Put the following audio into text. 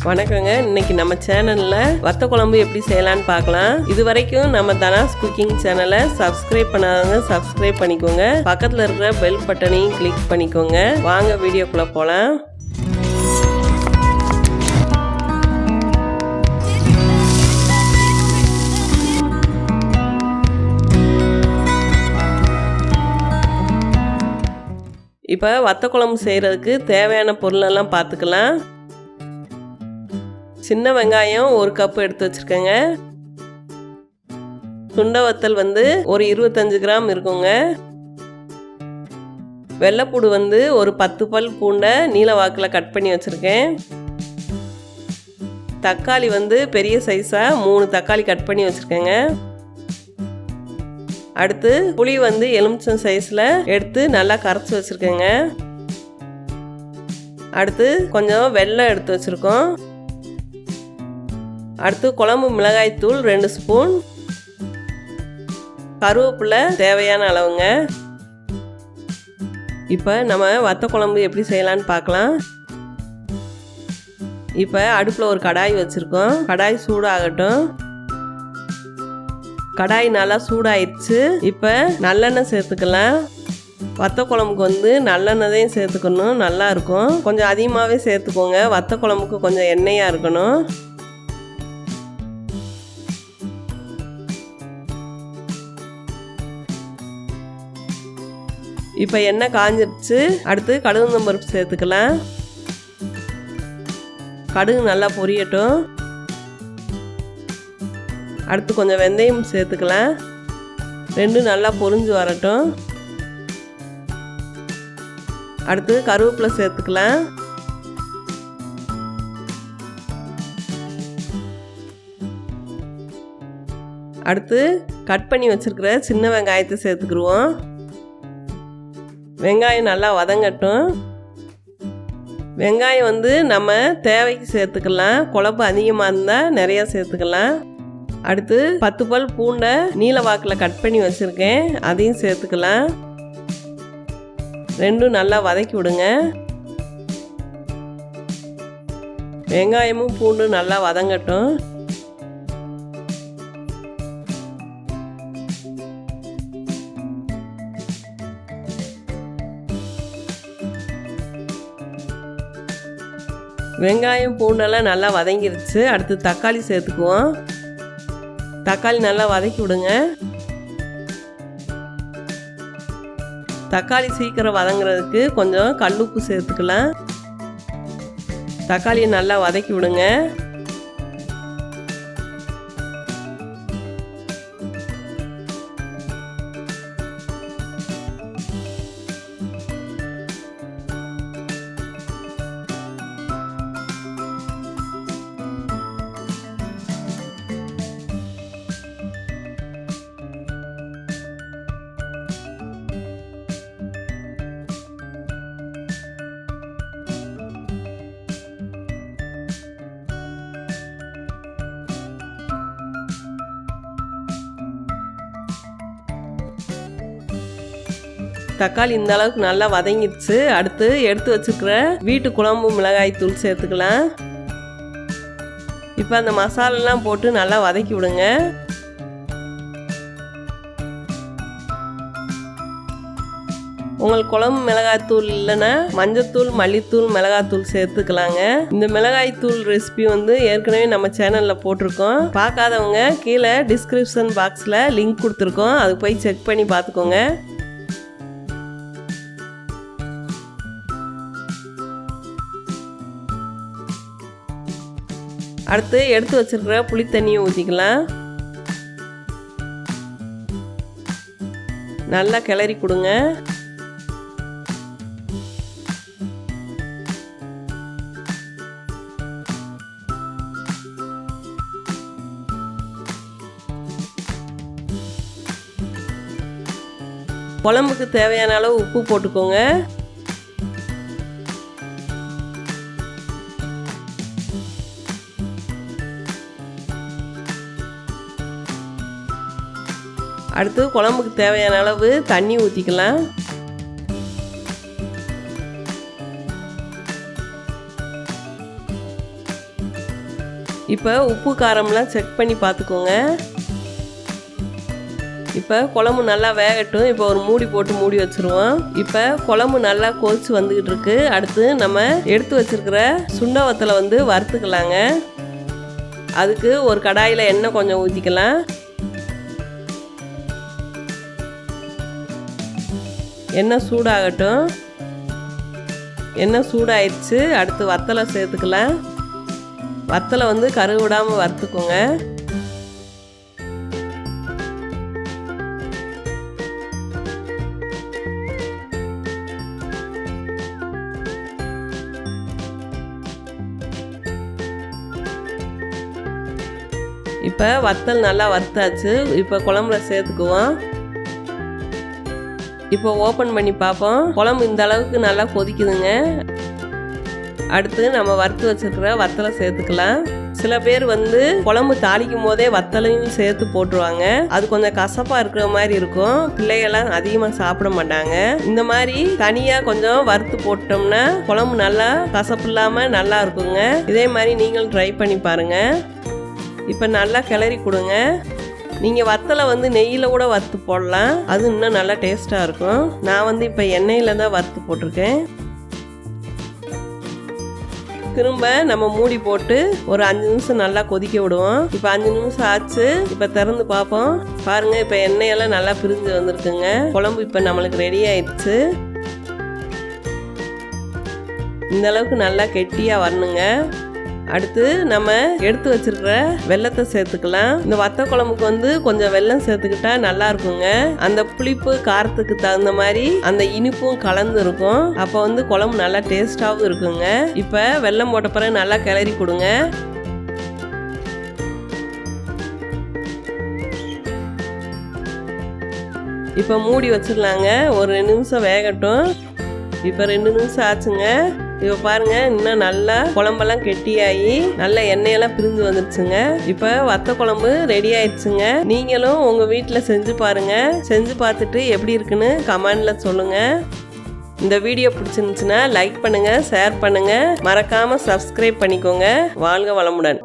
வணக்கங்க. இன்னைக்கு நம்ம சேனல்ல வத்த குழம்பு எப்படி செய்யலாம்னு பார்க்கலாம். இது வரைக்கும் நம்ம தனாஸ் குக்கிங் சேனலை சப்ஸ்கிரைப் பண்ணாதவங்க சப்ஸ்கிரைப் பண்ணிக்கோங்க. பக்கத்துல இருக்கிற பெல் பட்டனையும் கிளிக் பண்ணிக்கோங்க. வாங்க வீடியோக்குள்ள போலாம். இப்போ வத்த குழம்பு செய்கிறதுக்கு தேவையான பொருளெல்லாம் பார்த்துக்கலாம். சின்ன வெங்காயம் 1 கப் எடுத்து வச்சுருக்கேங்க. சுண்டை வத்தல் ஒரு 25 கிராம் இருக்குங்க. வெள்ளைப்பூடு ஒரு 10 பல் பூண்டை நீல வாக்கில் கட் பண்ணி வச்சுருக்கேன். தக்காளி பெரிய சைஸாக 3 தக்காளி கட் பண்ணி வச்சுருக்கேங்க. அடுத்து புளி எலுமிச்சம் சைஸில் எடுத்து நல்லா கரைச்சி வச்சுருக்கேங்க. அடுத்து கொஞ்சம் வெல்லம் எடுத்து வச்சுருக்கோம். அடுத்து குழம்பு மிளகாய் தூள் 2 ஸ்பூன், கருவேப்பிலை தேவையான அளவுங்க. இப்போ நம்ம வத்த குழம்பு எப்படி செய்யலான்னு பார்க்கலாம். இப்போ அடுப்பில் ஒரு கடாய் வச்சுருக்கோம். கடாய் சூடாகட்டும். கடாய் நல்லா சூடாயிடுச்சு. இப்போ நல்லெண்ணெய் சேர்த்துக்கலாம். வத்த குழம்புக்கு நல்லெண்ணெயும் சேர்த்துக்கணும், நல்லா இருக்கும். கொஞ்சம் அதிகமாகவே சேர்த்துக்கோங்க. வத்த குழம்புக்கு கொஞ்சம் எண்ணெயாக இருக்கணும். இப்போ எண்ணெய் காஞ்சிருச்சு. அடுத்து கடுகு பருப்பு சேர்த்துக்கலாம். கடுகு நல்லா பொரியட்டும். அடுத்து கொஞ்சம் வெந்தயம் சேர்த்துக்கலாம். 2 நல்லா பொரிஞ்சு வரட்டும். அடுத்து கருவேப்பிலை சேர்த்துக்கலாம். அடுத்து கட் பண்ணி வச்சிருக்கிற சின்ன வெங்காயத்தை சேர்த்துக்கிடுவோம். வெங்காயம் நல்லா வதங்கட்டும். வெங்காயம் நம்ம தேவைக்கு சேர்த்துக்கலாம். குழம்பு அதிகமாக இருந்தால் நிறையா சேர்த்துக்கலாம். அடுத்து 10 பல் பூண்டை நீல வாக்கில் கட் பண்ணி வச்சுருக்கேன், அதையும் சேர்த்துக்கலாம். 2 நல்லா வதக்கி விடுங்க. வெங்காயமும் பூண்டு நல்லா வதங்கட்டும். வெங்காயம் பூண்டெல்லாம் நல்லா வதங்கிருச்சு. அடுத்து தக்காளி சேர்த்துக்குவோம். தக்காளி நல்லா வதக்கி விடுங்க. தக்காளி சீக்கிரம் வதங்குறதுக்கு கொஞ்சம் கல்லுப்பு சேர்த்துக்கலாம். தக்காளியை நல்லா வதக்கி விடுங்க. தக்காளி இந்த அளவுக்கு நல்லா வதங்கிடுச்சு. அடுத்து எடுத்து வச்சுருக்கிற வீட்டு குழம்பு மிளகாய் தூள் சேர்த்துக்கலாம். இப்போ அந்த மசாலெல்லாம் போட்டு நல்லா வதக்கி விடுங்க. உங்களுக்கு குழம்பு மிளகாய் தூள் இல்லைன்னா மஞ்சத்தூள், மல்லித்தூள், மிளகாத்தூள் சேர்த்துக்கலாங்க. இந்த மிளகாய் தூள் ரெசிபி ஏற்கனவே நம்ம சேனலில் போட்டிருக்கோம். பார்க்காதவங்க கீழே டிஸ்கிரிப்ஷன் பாக்ஸில் லிங்க் கொடுத்துருக்கோம், அது போய் செக் பண்ணி பார்த்துக்கோங்க. அடுத்து எடுத்து வச்சிருக்கிற புளி தண்ணியை ஊற்றிக்கலாம். நல்லா கிளறி கொடுங்க. குழம்புக்கு தேவையான அளவு உப்பு போட்டுக்கோங்க. அடுத்து குழம்புக்கு தேவையான அளவு தண்ணி ஊற்றிக்கலாம். இப்போ உப்பு காரம்லாம் செக் பண்ணி பார்த்துக்கோங்க. இப்போ குழம்பு நல்லா வேகட்டும். இப்போ ஒரு மூடி போட்டு மூடி வச்சுருவோம். இப்போ குழம்பு நல்லா கொதிச்சு வந்துக்கிட்டு இருக்கு. அடுத்து நம்ம எடுத்து வச்சிருக்கிற சுண்ட வத்தலை வந்து வறுத்துக்கலாங்க. அதுக்கு ஒரு கடாயில் எண்ணெய் கொஞ்சம் ஊற்றிக்கலாம். எண்ணெய் சூடாகட்டும். எண்ணெய் சூடாயிடுச்சு. அடுத்து வத்தலை சேர்த்துக்கலாம். வத்தலை வந்து கருக விடாமல் வறுத்துக்கோங்க. இப்போ வத்தல் நல்லா வறுத்தாச்சு. இப்போ குழம்புல சேர்த்துக்குவோம். இப்போ ஓப்பன் பண்ணி பார்ப்போம். குழம்பு இந்த அளவுக்கு நல்லா கொதிக்குதுங்க. அடுத்து நம்ம வறுத்து வச்சுருக்கிற வத்தலை சேர்த்துக்கலாம். சில பேர் வந்து குழம்பு தாளிக்கும் போதே வத்தலையும் சேர்த்து போட்டுருவாங்க. அது கொஞ்சம் கசப்பாக இருக்கிற மாதிரி இருக்கும். பிள்ளைகள்லாம் அதிகமாக சாப்பிட மாட்டாங்க. இந்த மாதிரி தனியாக கொஞ்சம் வறுத்து போட்டோம்னா குழம்பு நல்லா கசப்பு இல்லாமல் நல்லா இருக்குங்க. இதே மாதிரி நீங்களும் ட்ரை பண்ணி பாருங்கள். இப்போ நல்லா கிளறி கொடுங்க. நீங்கள் வத்தலை வந்து நெய்யில் கூட வறுத்து போடலாம். அது இன்னும் நல்லா டேஸ்ட்டாக இருக்கும். நான் வந்து இப்போ எண்ணெயில் தான் வறுத்து போட்டிருக்கேன். திரும்ப நம்ம மூடி போட்டு ஒரு 5 நிமிஷம் நல்லா கொதிக்க விடுவோம். இப்போ 5 நிமிஷம் ஆச்சு. இப்போ திறந்து பார்ப்போம். பாருங்கள், இப்போ எண்ணெயெல்லாம் நல்லா பிரிஞ்சு வந்திருக்குங்க. குழம்பு இப்போ நம்மளுக்கு ரெடி ஆயிடுச்சு. இந்த அளவுக்கு நல்லா கெட்டியாக வரணுங்க. அடுத்து நம்ம எடுத்து வச்சிருக்கிற வெல்லத்தை சேர்த்துக்கலாம். இந்த வத்த குழம்புக்கு வந்து கொஞ்சம் வெல்லம் சேர்த்துக்கிட்டா நல்லா இருக்குங்க. அந்த புளிப்பு காரத்துக்கு தகுந்த மாதிரி அந்த இனிப்பும் கலந்து இருக்கும். அப்போ வந்து குழம்பு நல்லா டேஸ்டாகவும் இருக்குங்க. இப்போ வெல்லம் போட்ட பிறகு நல்லா கிளறி கொடுங்க. இப்போ மூடி வச்சிடலாங்க. ஒரு 2 நிமிஷம் வேகட்டும். இப்போ 2 நிமிஷம் ஆச்சுங்க. இப்போ பாருங்க, இன்னும் நல்லா குழம்பெல்லாம் கெட்டியாகி நல்லா எண்ணெயெல்லாம் பிரிஞ்சு வந்துடுச்சுங்க. இப்போ வத்த குழம்பு ரெடி ஆயிடுச்சுங்க. நீங்களும் உங்க வீட்டில் செஞ்சு பாருங்க. செஞ்சு பார்த்துட்டு எப்படி இருக்குன்னு கமெண்ட்ல சொல்லுங்க. இந்த வீடியோ பிடிச்சிருந்துச்சுன்னா லைக் பண்ணுங்க, ஷேர் பண்ணுங்க, மறக்காம சப்ஸ்கிரைப் பண்ணிக்கோங்க. வாழ்க வளமுடன்.